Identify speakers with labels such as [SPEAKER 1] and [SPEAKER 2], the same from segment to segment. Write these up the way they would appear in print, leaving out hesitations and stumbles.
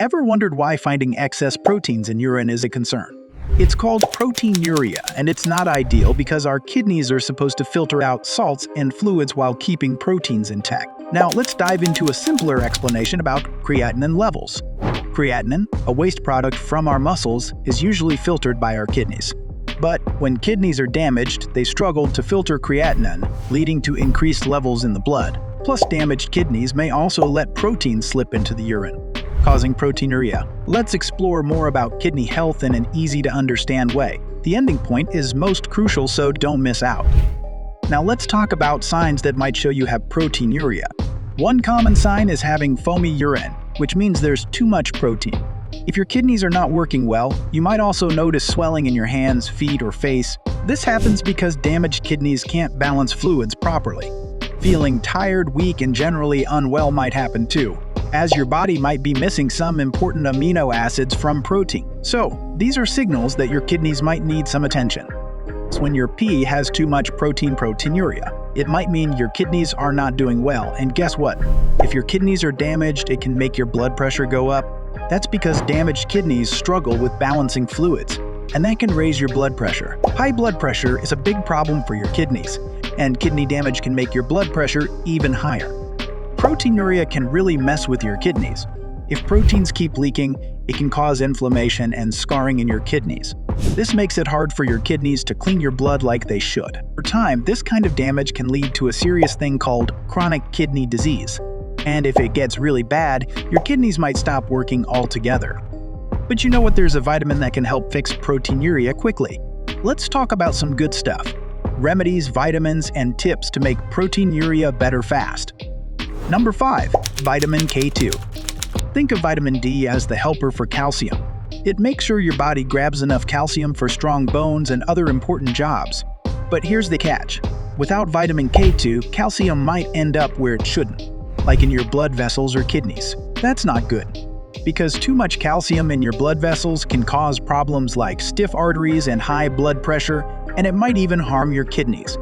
[SPEAKER 1] Ever wondered why finding excess proteins in urine is a concern? It's called proteinuria, and it's not ideal because our kidneys are supposed to filter out salts and fluids while keeping proteins intact. Now, let's dive into a simpler explanation about creatinine levels. Creatinine, a waste product from our muscles, is usually filtered by our kidneys. But when kidneys are damaged, they struggle to filter creatinine, leading to increased levels in the blood. Plus, damaged kidneys may also let proteins slip into the urine, causing proteinuria. Let's explore more about kidney health in an easy-to-understand way. The ending point is most crucial, so don't miss out. Now let's talk about signs that might show you have proteinuria. One common sign is having foamy urine, which means there's too much protein. If your kidneys are not working well, you might also notice swelling in your hands, feet, or face. This happens because damaged kidneys can't balance fluids properly. Feeling tired, weak, and generally unwell might happen too, as your body might be missing some important amino acids from protein. So, these are signals that your kidneys might need some attention. When your pee has too much proteinuria, it might mean your kidneys are not doing well. And guess what? If your kidneys are damaged, it can make your blood pressure go up. That's because damaged kidneys struggle with balancing fluids, and that can raise your blood pressure. High blood pressure is a big problem for your kidneys, and kidney damage can make your blood pressure even higher. Proteinuria can really mess with your kidneys. If proteins keep leaking, it can cause inflammation and scarring in your kidneys. This makes it hard for your kidneys to clean your blood like they should. Over time, this kind of damage can lead to a serious thing called chronic kidney disease. And if it gets really bad, your kidneys might stop working altogether. But you know what? There's a vitamin that can help fix proteinuria quickly. Let's talk about some good stuff. Remedies, vitamins, and tips to make proteinuria better fast. Number 5. Vitamin K2. Think of vitamin D as the helper for calcium. It makes sure your body grabs enough calcium for strong bones and other important jobs. But here's the catch. Without vitamin K2, calcium might end up where it shouldn't, like in your blood vessels or kidneys. That's not good, because too much calcium in your blood vessels can cause problems like stiff arteries and high blood pressure, and it might even harm your kidneys.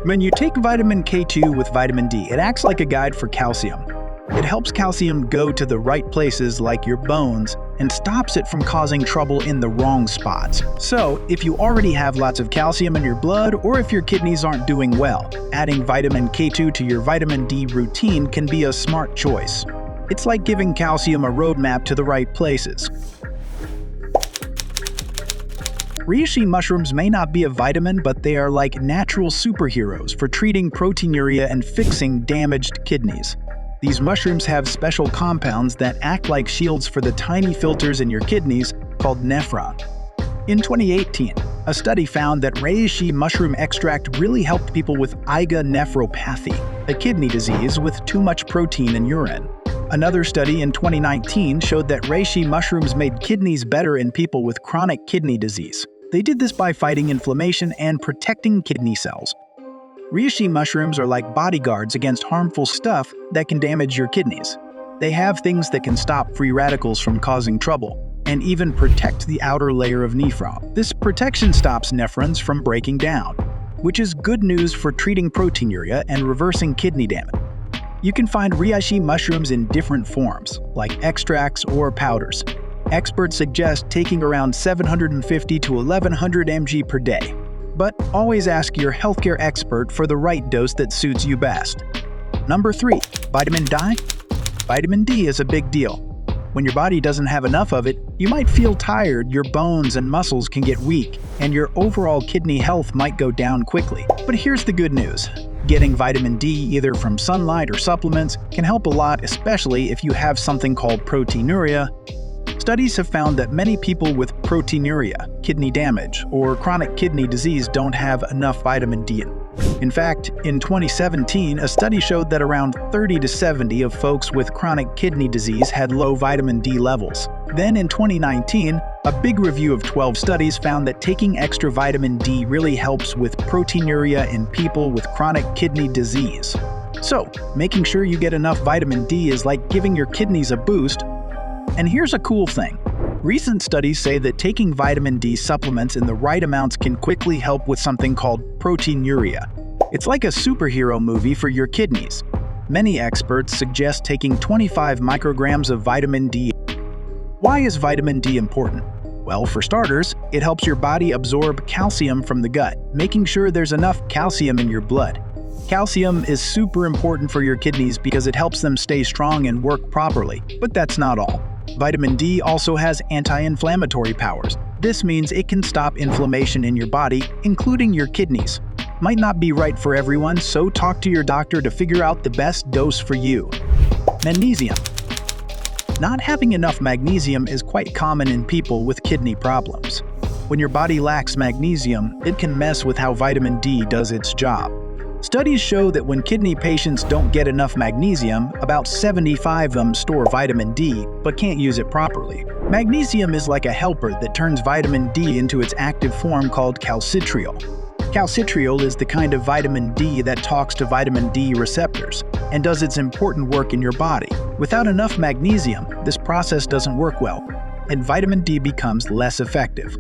[SPEAKER 1] When you take vitamin K2 with vitamin D, it acts like a guide for calcium. It helps calcium go to the right places like your bones and stops it from causing trouble in the wrong spots. So, if you already have lots of calcium in your blood or if your kidneys aren't doing well, adding vitamin K2 to your vitamin D routine can be a smart choice. It's like giving calcium a roadmap to the right places. Reishi mushrooms may not be a vitamin, but they are like natural superheroes for treating proteinuria and fixing damaged kidneys. These mushrooms have special compounds that act like shields for the tiny filters in your kidneys called nephron. In 2018, a study found that reishi mushroom extract really helped people with IgA nephropathy, a kidney disease with too much protein in urine. Another study in 2019 showed that reishi mushrooms made kidneys better in people with chronic kidney disease. They did this by fighting inflammation and protecting kidney cells. Reishi mushrooms are like bodyguards against harmful stuff that can damage your kidneys. They have things that can stop free radicals from causing trouble, and even protect the outer layer of nephron. This protection stops nephrons from breaking down, which is good news for treating proteinuria and reversing kidney damage. You can find reishi mushrooms in different forms, like extracts or powders. Experts suggest taking around 750 to 1100 mg per day. But always ask your healthcare expert for the right dose that suits you best. Number 3. Vitamin D. Vitamin D is a big deal. When your body doesn't have enough of it, you might feel tired, your bones and muscles can get weak, and your overall kidney health might go down quickly. But here's the good news. Getting vitamin D either from sunlight or supplements can help a lot, especially if you have something called proteinuria. Studies have found that many people with proteinuria, kidney damage, or chronic kidney disease don't have enough vitamin D. In fact, in 2017, a study showed that around 30 to 70 of folks with chronic kidney disease had low vitamin D levels. Then in 2019, a big review of 12 studies found that taking extra vitamin D really helps with proteinuria in people with chronic kidney disease. So, making sure you get enough vitamin D is like giving your kidneys a boost. And here's a cool thing. Recent studies say that taking vitamin D supplements in the right amounts can quickly help with something called proteinuria. It's like a superhero movie for your kidneys. Many experts suggest taking 25 micrograms of vitamin D Why is vitamin D important? Well, for starters, it helps your body absorb calcium from the gut, making sure there's enough calcium in your blood. Calcium is super important for your kidneys because it helps them stay strong and work properly, but that's not all. Vitamin D also has anti-inflammatory powers. This means it can stop inflammation in your body, including your kidneys. Might not be right for everyone, so talk to your doctor to figure out the best dose for you. Magnesium. Not having enough magnesium is quite common in people with kidney problems. When your body lacks magnesium, it can mess with how vitamin D does its job. Studies show that when kidney patients don't get enough magnesium, about 75 of them store vitamin D but can't use it properly. Magnesium is like a helper that turns vitamin D into its active form called calcitriol. Calcitriol is the kind of vitamin D that talks to vitamin D receptors and does its important work in your body. Without enough magnesium, this process doesn't work well, and vitamin D becomes less effective.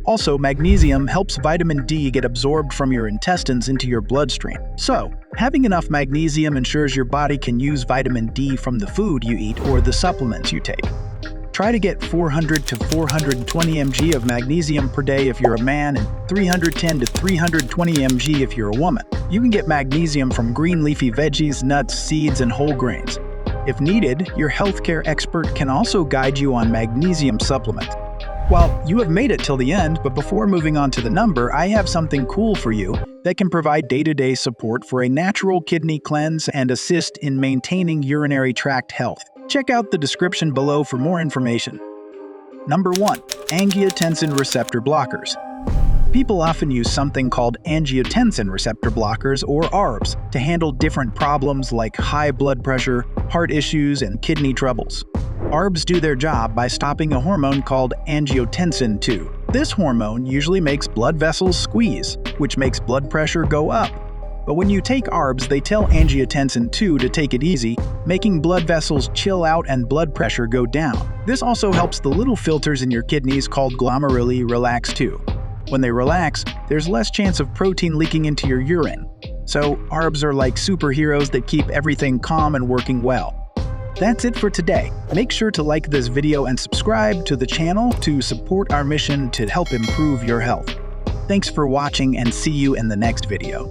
[SPEAKER 1] Also, magnesium helps vitamin D get absorbed from your intestines into your bloodstream. So, having enough magnesium ensures your body can use vitamin D from the food you eat or the supplements you take. Try to get 400 to 420 mg of magnesium per day if you're a man and 310 to 320 mg if you're a woman. You can get magnesium from green leafy veggies, nuts, seeds, and whole grains. If needed, your healthcare expert can also guide you on magnesium supplements. Well, you have made it till the end, but before moving on to the number, I have something cool for you that can provide day-to-day support for a natural kidney cleanse and assist in maintaining urinary tract health. Check out the description below for more information. Number 1. Angiotensin receptor blockers. People often use something called angiotensin receptor blockers, or ARBs, to handle different problems like high blood pressure, heart issues, and kidney troubles. ARBs do their job by stopping a hormone called angiotensin II. This hormone usually makes blood vessels squeeze, which makes blood pressure go up. But when you take ARBs, they tell angiotensin II to take it easy, making blood vessels chill out and blood pressure go down. This also helps the little filters in your kidneys called glomeruli relax too. When they relax, there's less chance of protein leaking into your urine. So ARBs are like superheroes that keep everything calm and working well. That's it for today. Make sure to like this video and subscribe to the channel to support our mission to help improve your health. Thanks for watching and see you in the next video.